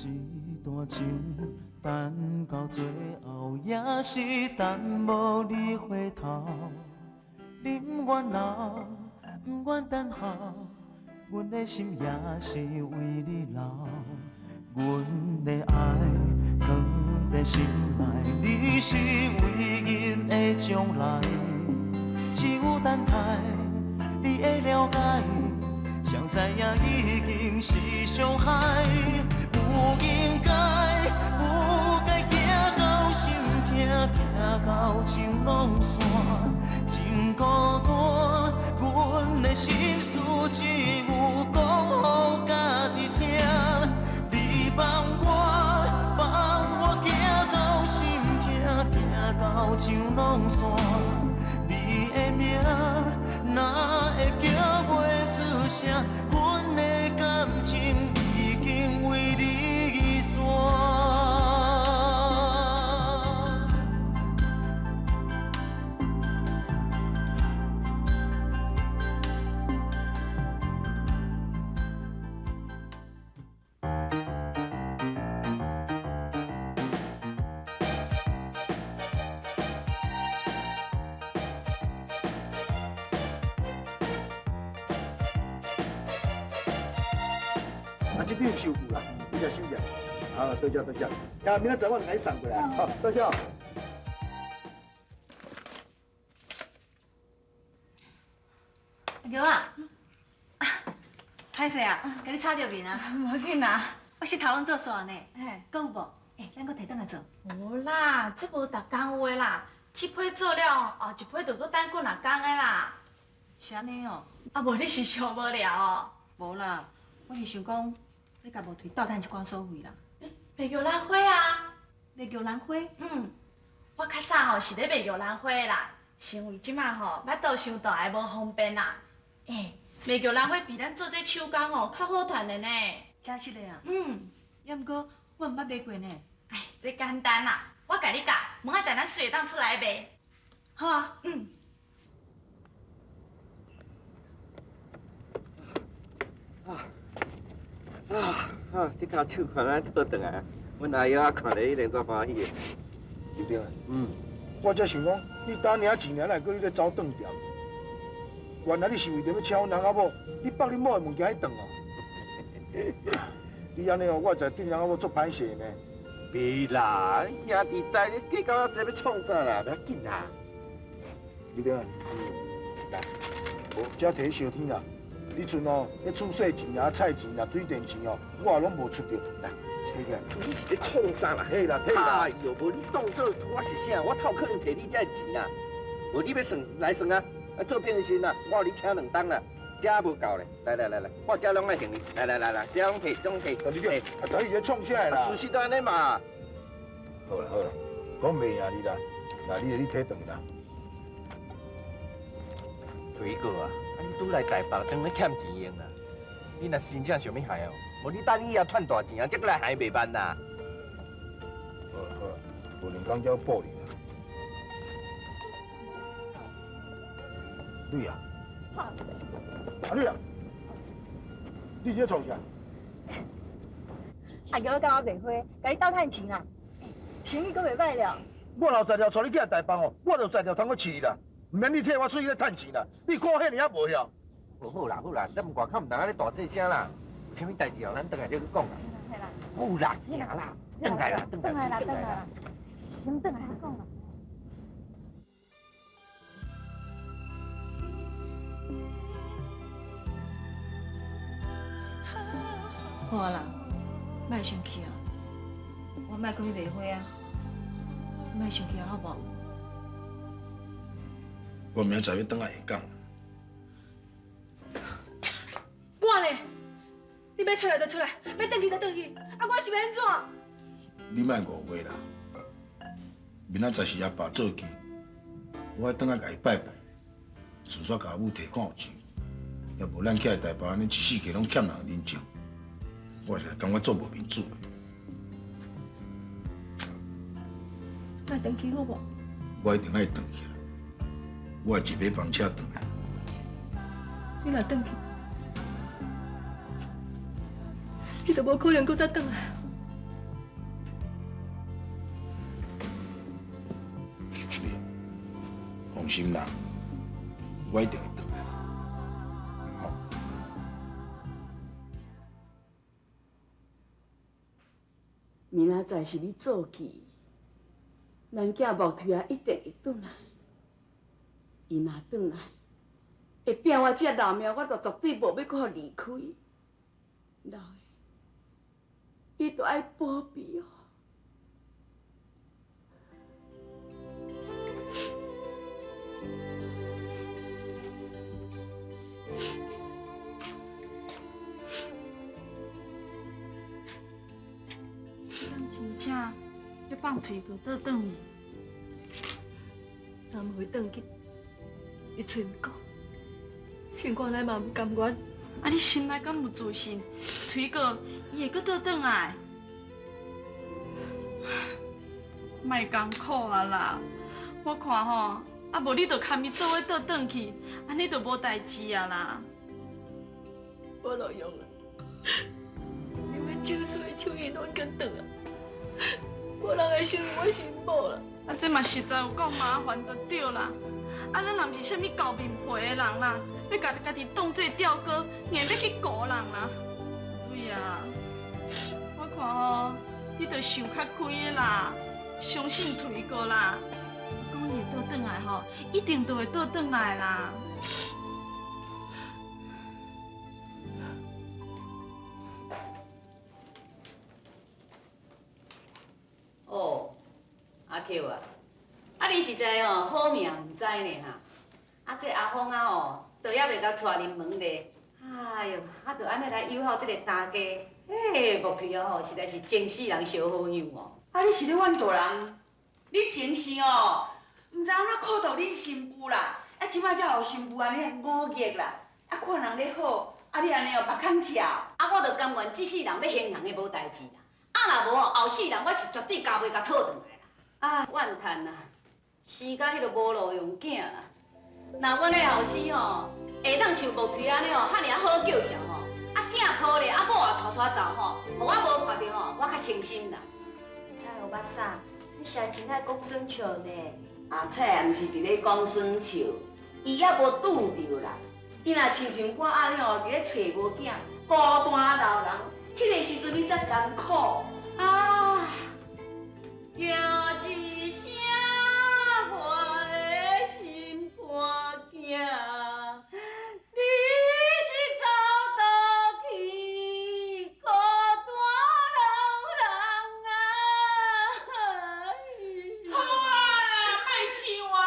一段情，等到最后也是等无你回头。你不愿留，不愿等候，阮的心也是为你留。阮的爱藏在心内，你是唯一的将来。只有等待你的了解，谁知影已经是伤害。不应该，不该行到心痛，行到情拢散。真孤单，阮的心事只有讲予家己听。你放我行到心痛，行到情拢散。你的名哪会叫袂出声？阮的感情已经为你散。这边有收付啦，你来收下。好，多谢多谢。明仔载我来送过来。好，多谢。阿牛啊，歹势啊，甲你吵着面啊。无要紧啦，我是头拢做煞呢，嘿，搁有无？咱搁摕倒来做。无啦，这无逐工有的啦，这批做了，后一批就搁等过两工的啦。是安尼哦。啊，无你是上无聊哦。无啦，我是想讲，要甲无推倒趁一寡所费啦。卖玉兰花啊？卖玉兰花？我较早吼是咧卖玉兰花啦，是因为即马吼腹肚伤大，无方便啦。卖玉兰花比咱做这手工哦较好赚的呢。真实的啊。也毋过我毋捌卖过呢。这简单啦，我甲你教，明仔载咱随当出来卖。好啊。这跤手看咱倒转来，阮阿爷看了一定足欢喜的。对不对？我才想讲，你打领钱了，哪搁你咧走顿店？原来你是为着要请阮人阿某，你放你某的物件去顿哦。你安尼哦，我会对人阿某做歹势呢。袂啦，兄弟在，你计较这要创啥啦？不要紧啦。对不对？来，这摕去烧天啦。你阵哦，咧厝洗钱啊、菜钱啊、水电钱哦，我也拢无出着。来，摕起来。你是咧创啥啦？嘿啦，嘿啦。哎呦，无你当做我是啥？我头可能摕你这钱啦。无你要算来算啊！做变身啦，我有你请2档啦，这无够咧。来，我这拢爱行你。来，这拢摕，这拢摕。你个，等你咧创啥啦？事实都安尼嘛。好啦，讲袂赢你啦，那你摕顿啦。推哥啊，你拄来台北，当然欠钱用啦。你若真正想要害哦，无你等你以后赚大钱啊，才过来害袂慢啦。好，无两工才报你啦。对啊。对啊。你这创啥？阿叫我教我卖花，甲你斗趁钱啊！生意阁袂歹了。我若在条带你去台北哦，我就在条通去饲啦，唔免你替我出去咧趁钱啦。你看遐尔啊无晓。好啦，咱外口唔通安尼大细声啦。有啥物代志哦，咱等下再去讲啦。好啦，行啦，等来啦。先等下讲啦。好啊啦，莫生气啊！我莫搁去卖花啊！莫生气啊，好无？我明仔载要转来下港。我呢？你要出来就出来，要转去就转去，啊，我是要安怎？你莫误会啦，明仔载是阿爸做记，我要转来甲伊拜拜，顺续甲阿母提看有钱，要无咱起来台北安尼一世纪拢欠人人情，我是感觉做无面子的。莫转去好无？我一定爱转去啦，我会一马房车转来。你若转去，你就无可能搁再转来。放心啦，我一定会回来。好，明仔载是你做记，咱囝木推啊一定会转来。伊若转来，会拼我这老命，我就绝对无要搁互离开。老的，你都爱保庇哦。咱真正要放腿哥倒转去，咱回转去，伊找毋到，尽管咱嘛毋甘愿。啊，你心内敢有自信？腿哥伊会搁倒转来？莫艰苦啊啦！我看吼，啊无你着堪伊做伙倒转去，安尼就无代志啊啦。我老用啊，因为手术的手艺拢跟断啊，无人会想我心某啦。啊，这嘛实在有够麻烦，就对啦。啊，咱若毋是啥物厚面皮的人啦，要家己当做吊哥，硬要去顾人啦。对啊，我看吼，你着想较开的啦，相信推哥啦。讲伊会倒转来吼，一定就会倒转来啦。哦，阿 Q 啊，啊你实在吼好命毋知呢哈，啊这阿峰啊吼，倒也袂甲带入门咧，哎哟，啊着安尼来友好这个大家，嘿，木腿啊吼，实在是前世人烧好友哦。啊，你是咧怨大人？你前世哦，毋知安怎苦到恁新妇啦，啊，即摆才互新妇安尼忤逆啦，啊，看人咧好，啊，你安尼哦别空笑。啊，我着甘愿这世人要幸幸的无代志啦，啊若无吼，后世人我是绝对家袂甲讨转来啦。啊，怨叹啦，死到迄个无路用囝啦。若阮的后生吼，会当像木腿安尼吼，遐尔好叫嚣吼，啊囝抱咧，啊某也带走吼，互我无看到吼，我较清心啦。菜有捌啥？你是真爱讲耍笑呢？阿菜也毋是伫咧讲耍笑，伊还无拄着啦。伊若亲像我安尼哦，伫咧找无囝，孤单老人，迄个时阵你才艰苦。啊，叫一声我的心肝囝，你是走倒去孤单老人啊！好啊啦，莫想啊！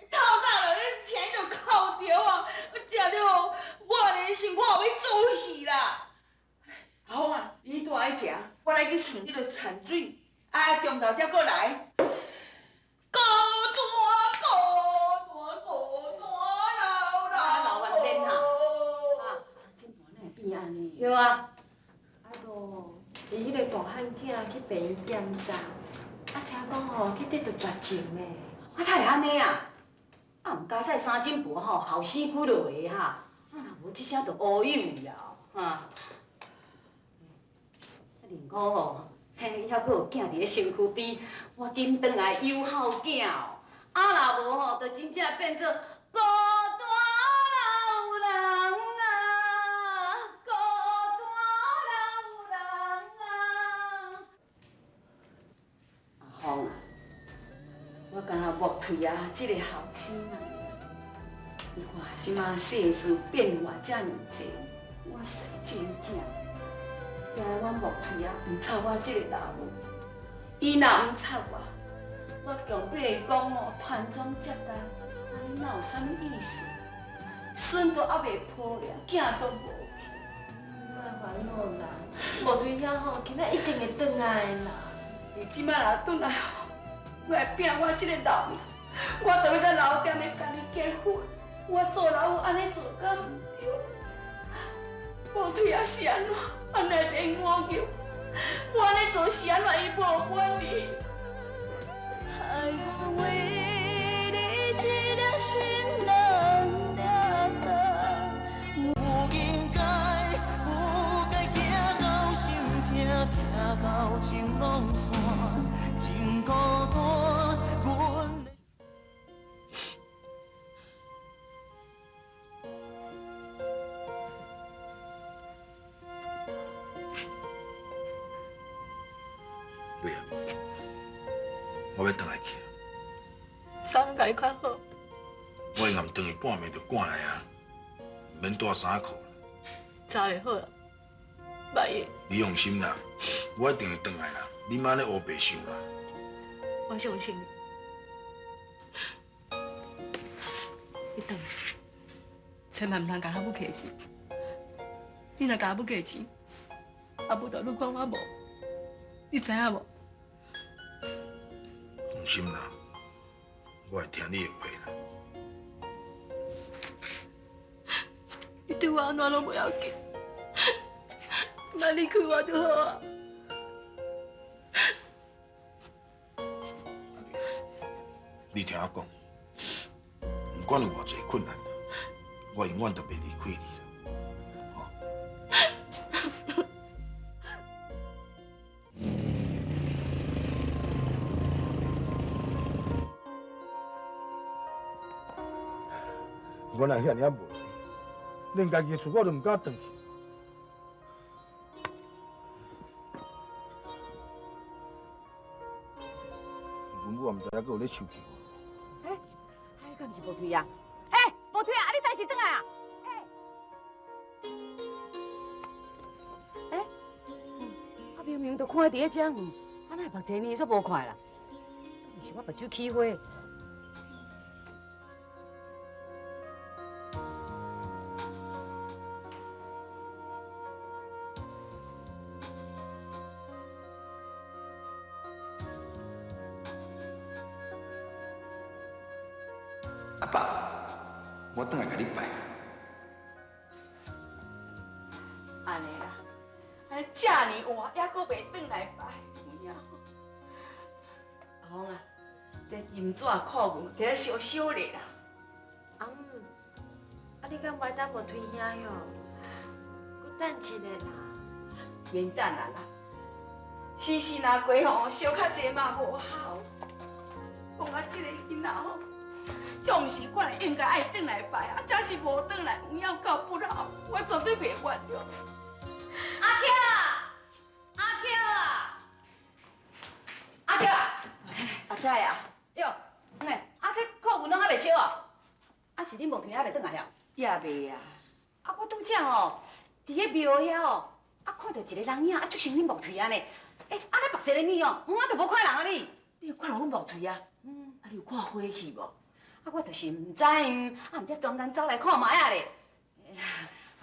透早就咧听伊就哭着啊，定着我连心我后要做死啦。好啊，你都爱食，我来去存迄个产水，啊，中昼才过来。孤单老人。三更半哪会变安尼？对啊，啊，都伊迄个大汉囝去病院检查，啊，听讲吼去得着绝症呢。啊，他会安尼啊？啊，毋加在三更半吼，后生几落个哈，啊，若无即声就乌有了哈。啊，另外吼，嘿，还佫有囝伫咧身躯边，我紧转来友好囝哦。啊，若无吼，就真正变做孤单老人啊，孤单老人啊。阿芳啊，我敢若木腿啊，即个后生啊，你看即马世事变化遮尔济，我生真惊。惊阮木腿啊，毋插我即个老母，伊若毋插我强迫伊讲哦，传宗接代，安尼哪有啥物意思？孙都还袂抱了，囝都无去。莫烦恼啦，无对遐吼，今仔一定会转来的啦。伊即摆若转来吼，我会拼我即个老命，我就要甲老店的家己结婚。我做老母安尼做敢毋对？无腿啊是安怎？安尼连我叫，我安尼做是安怎？伊无管你。爱为你一颗心冷了的。有应该，有该行到心痛，行到情拢散，真孤单。阮。妹啊，我要回来去。啥拢甲你看好？我会暗顿去半暝就赶来啊，免带衫裤啦。查就好啦，万一你放心啦，我一定会回来啦。你莫安尼乌白想啦。我相信你。你等，千万唔通甲阿母客气。你若甲阿母客气，阿母就愈看我无，你知影无？放心啦，我会听你的话啦。你对我安怎拢不要紧，莫离开我就好啊。你听我讲，不管有偌济困难，我永远都袂离开你啦。我若遐尔无，连家己的厝我都唔敢回去。阮母也唔知影佫有咧生气我。你敢是无推啊？无推啊！你代志转来啊？我明明都看伫咧遮，啊哪会目睭呢煞无看啦？敢是我目睭起花？阿爸，我等下甲你拜。安尼啦，安尼遮尔晚还阁袂转来拜，有影？阿芳啊，这银纸裤裙摕来烧烧咧啦。阿母，你敢袂当无推兄哟？佮等一下啦。免等啦啦，时时若过吼，烧较济嘛无效。讲啊，这个囡仔吼。总是我的应该爱转来拜啊，假是无转来，有影到不好，我绝对袂原谅。阿巧啊！阿仔啊，哟，这裤裙拢还袂烧哦？是恁无推还袂转来了？也未啊。我拄则吼，伫咧庙遐哦，看到一个人影，就像恁木推呢。安尼目色咧你哦，我都无看人啊你。你有看到阮木腿啊？你有看火气无？我就是唔知，唔则专登走来看卖啊咧。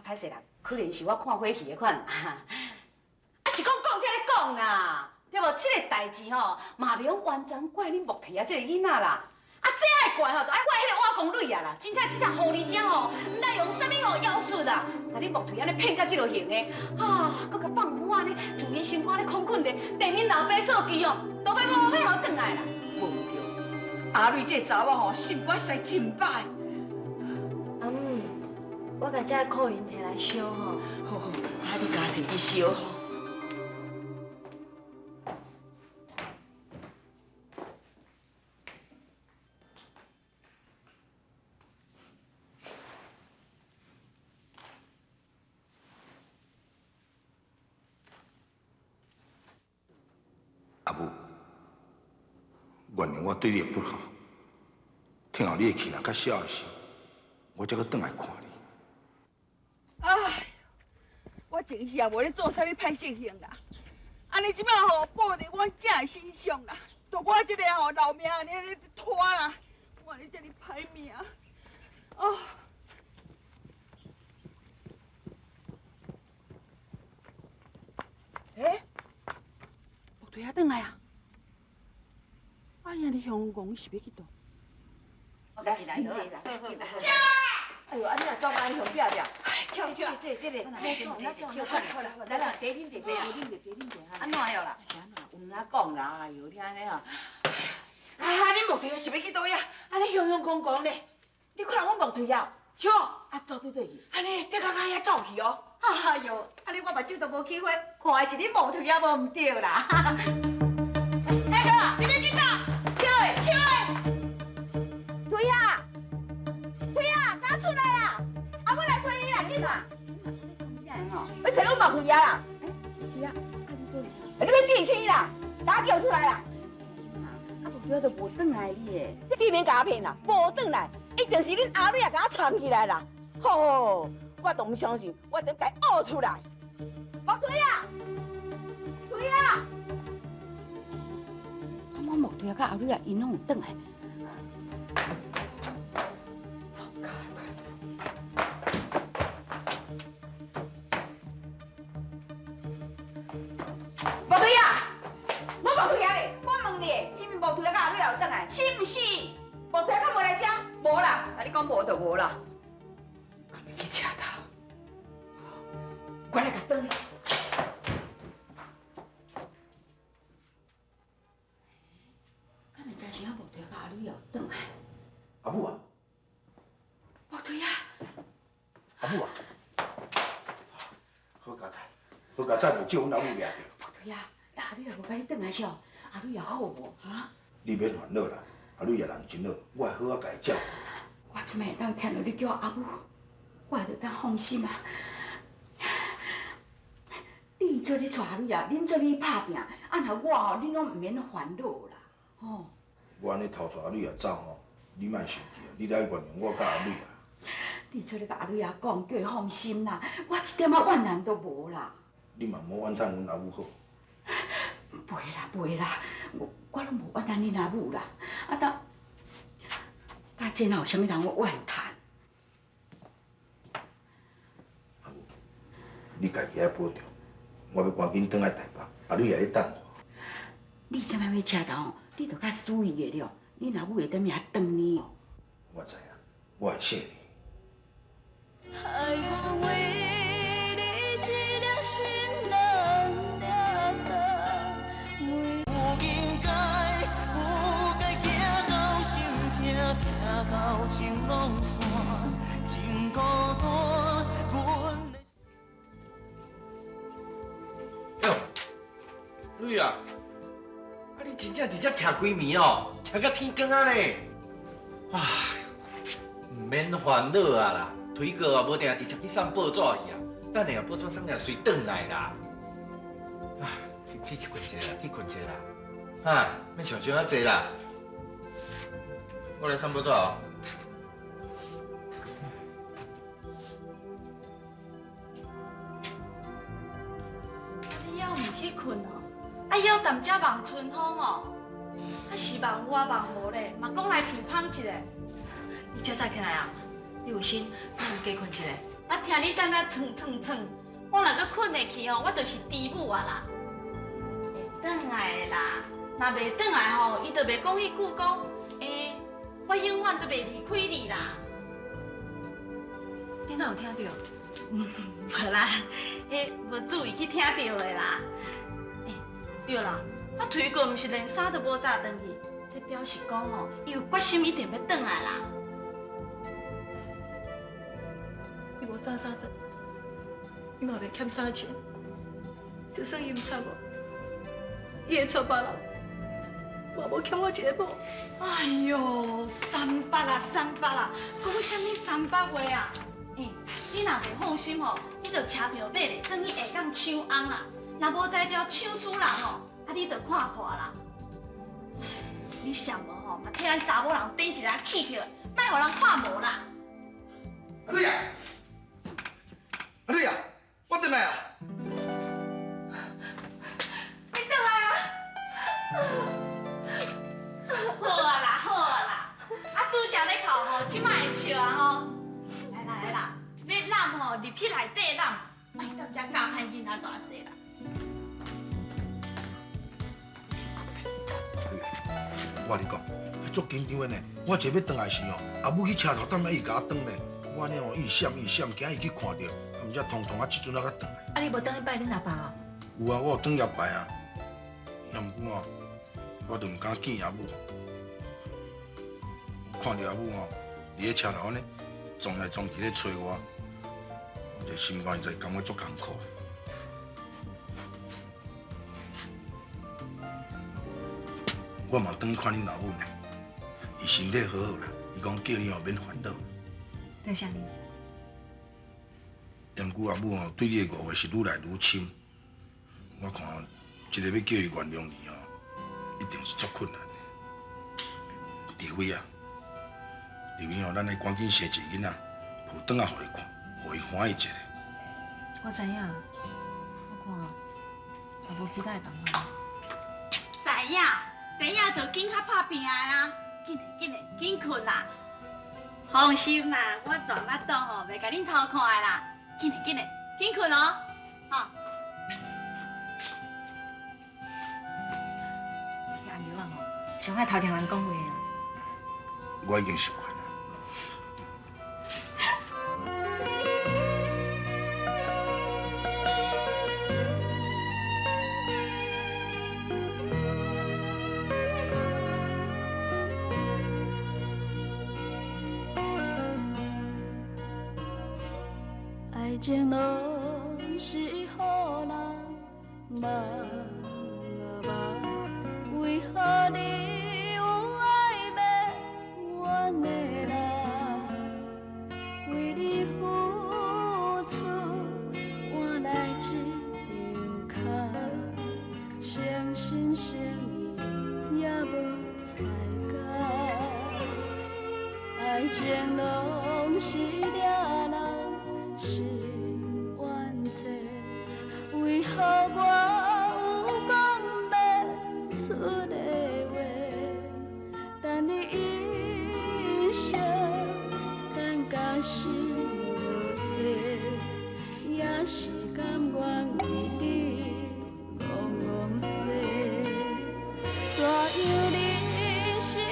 歹势啦，可能是我看火气的款。是讲这咧讲啦，对无？这个代志吼，嘛袂用完全怪恁木提啊，这个囡仔啦。这爱怪吼，就爱怪迄个瓦工女啊啦。真正这只狐狸精吼，唔知用啥物妖术啦，甲恁木提安尼骗到这落型的，佮甲放虎安尼，自己心肝咧空困咧，连恁老爸做基哦，都要无要互转来啦。无对，阿瑞这查某吼，心肝实真歹。阿母，我甲这裤裙摕来烧吼。好，你家己去烧吼。阿母，原谅我对你的不好。听后你的气若较小的时候，我才去转来看你。哎，我真是也无咧做啥物歹性行啦。安尼即摆吼报伫阮囝的身上啦，都我即个吼老命安尼咧拖啦，我安尼遮尔歹命。哦。木腿仔转来啊！哎呀，你向公是要去倒？来来来，哎呦，安尼若走安尼向壁壁。跳，这个，来来，茶啉者，安怎了啦？是安怎？有哪讲啦？哎呦，你安尼吼，啊，你木腿仔是要去倒呀？安尼雄雄公公咧，你看到阮木腿仔？哟，走对去，安尼得甲遐走去哦。哎呦，安尼我目睭都无起火，看的是你木腿仔无唔对啦。哎哥，你要去哪？跳的，腿啊，赶出来啦！我来找你啦，你哪？要找阮木腿仔啦？是啊，你要电车啦？把我叫出来啦！啊，无对就无转来你的。这避免甲我骗啦，无转来，一定是恁阿女也甲我藏起来啦。吼，我都唔相信，我得甲伊挖出来。木推啊，推啊！我木推甲后女啊，因拢有转来。木推啊，我木推啊咧，我问你，是毋是无推甲后女有转来？是毋是？木推敢无来遮？无啦，啊你讲无就无啦。敢要去车头？我来甲转。敢会真是啊木推甲后女有转来？阿母啊，木推啊！阿母啊，好佳哉，好佳哉，无叫阮阿母掠着。木推啊，那后女也无甲你转来笑，后女也好无？哈？你免烦恼啦，阿女也人真好，我会好好甲伊照顾。我即摆会当听到你叫我阿母，我会当放心啊。你做你带阿女啊，恁做你拍拼，啊那我吼，恁拢毋免烦恼啦，吼。我安尼偷带阿女也走吼，你莫生气啊，你来原谅我甲阿女啊。你做你甲阿女啊讲，叫伊放心啦，我一点仔怨难都无啦。你嘛莫怨叹阮阿母好。袂啦袂啦，我拢无怨叹恁阿母啦。啊，但这哪有啥物人我怨叹？阿母，你家己爱保重，我要赶紧转来台北，阿女也咧等我。你即摆要车头，你着较注意的了，恁阿母会踮遐等你哦。我知影，我会谢你。害我为你一颗心冷了的每有应该，有该行到心痛，痛到情拢散，真孤单。阮的哟，女啊，啊你真正伫遮徛几暝哦，徛到天光啊咧！唉，唔免烦恼啊啦。推哥啊，无定直接去送报纸去啊，等下报纸送了随转来啦。啊，去困一下啦，去困一下啦。哈，免想伤遐济啦。我来送报纸哦。你还唔去困哦？啊，还淡只望春风哦？啊是望我望无咧，嘛讲来鼻芳一下。你这早起来啊？你有心，你有加困一下。啊，听你踮遐蹭蹭蹭，我若搁困会去吼，我就是猪母啊啦。会转来的啦，若袂转来吼，伊就袂讲迄句讲，我永远都袂离开你啦。你哪有听到？无啦，无注意去听到的啦。对啦，啊推过毋是连衫都无早转去，这表示讲吼，伊有决心一定要转来啦。伊无早衫转，伊嘛袂欠啥钱，就算伊毋插我，伊会娶别人，嘛无欠我一个某。哎呦，300啦300啦，讲啥物300话啊？你若袂放心吼，你着车票买咧，等去下港抢翁啦。若无才调抢输人吼，啊你着看破啦。你想无吼，嘛替咱查某人顶一个气票，莫互人看无啦。阿女啊，阿女啊，我转来啊！你倒来啊！好啊啦，好啊啦，啊拄则咧哭吼，即摆会笑啊吼。来啦来啦，要揽吼入去内底揽，莫踮遮教害囡仔大细啦。我甲你讲，足紧张的呢。我坐要转来时哦，阿母去车头等下伊甲我转呢。我安尼哦，伊闪，惊伊去看到，毋则通啊，即阵啊才转来。啊，你无等去拜恁阿爸哦？有啊，我有转夜拜啊。也毋过哦，我就毋敢见阿母。看到阿母哦，伫咧车头呢，撞来撞去咧找我，我这心肝在感觉足艰苦。我嘛转去看恁老母呢，伊身体好好啦，伊讲叫你哦免烦恼。多谢你。毋过阿母哦，对你的误会是愈来愈深。我看一个要叫伊原谅你哦，定是足困难的。李辉啊，李辉哦，咱来赶紧生一个囡仔，抱转来互伊看，互伊欢喜一下。我知影，我看也无其他会帮我。知影就紧较拍拼啊！紧困啦！放心啦，我大妈肚吼袂甲恁偷看的啦。紧困哦，吼。阿牛啊吼，上爱偷听人讲话啊。我已经习惯了。爱情拢是予人梦啊梦，为何你有爱要怨的人？为你付出换来一张卡，诚心诚意也无彩价，爱情拢是掠人。是冤错，为何我有讲不出的话？等你一生，等假心落雪，也是甘愿为你戆戆洗。怎样你是一